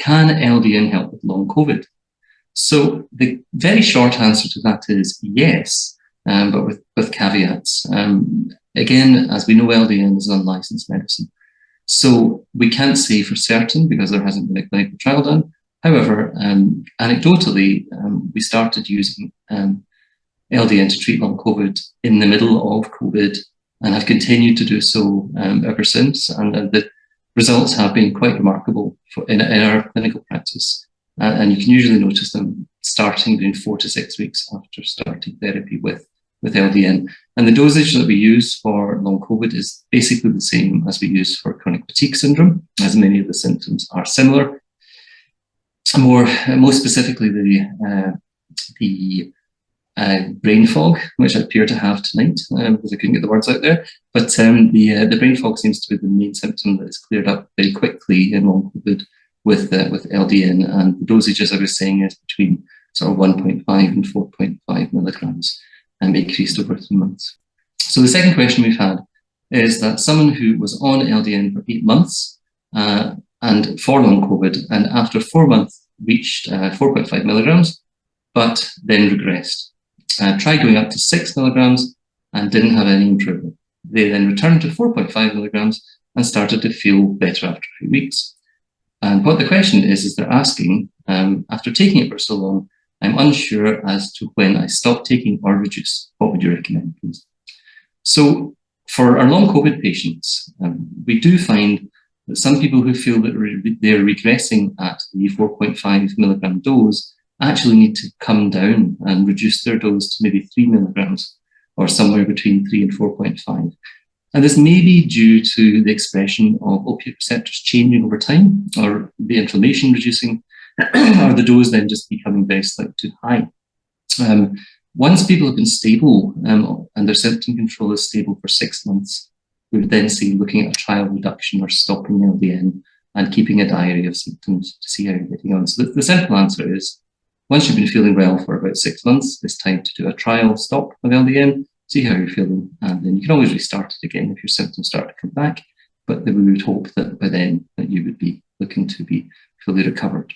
can LDN help with long COVID? So the very short answer to that is yes, but with caveats. Again, as we know, LDN is an unlicensed medicine. So we can't say for certain because there hasn't been a clinical trial done. However, anecdotally, we started using LDN to treat long COVID in the middle of COVID and have continued to do so ever since. And the results have been quite remarkable in our clinical practice. And you can usually notice them starting between 4 to 6 weeks after starting therapy with LDN. And the dosage that we use for long COVID is basically the same as we use for chronic fatigue syndrome, as many of the symptoms are similar. Most specifically, the brain fog, which I appear to have tonight because I couldn't get the words out there. But the brain fog seems to be the main symptom that is cleared up very quickly in long COVID with LDN, and the dosage, as I was saying, is between sort of 1.5 and 4.5 milligrams and increased over 3 months. So the second question we've had is that someone who was on LDN for 8 months and for long COVID, and after 4 months reached 4.5 milligrams, but then regressed. Tried going up to 6 milligrams and didn't have any improvement. They then returned to 4.5 milligrams and started to feel better after a few weeks. And what the question is they're asking, after taking it for so long, I'm unsure as to when I stop taking or reduce. What would you recommend, please? So for our long COVID patients, we do find that some people who feel that they're regressing at the 4.5 milligram dose actually need to come down and reduce their dose to maybe 3 milligrams or somewhere between 3 and 4.5. And this may be due to the expression of opiate receptors changing over time, or the inflammation reducing, or the dose then just becoming very slightly too high. Once people have been stable and their symptom control is stable for 6 months, we would then see looking at a trial reduction or stopping LDN and keeping a diary of symptoms to see how you're getting on. So the simple answer is, once you've been feeling well for about 6 months, it's time to do a trial stop of LDN, see how you're feeling, and then you can always restart it again if your symptoms start to come back. But we would hope that by then that you would be looking to be fully recovered.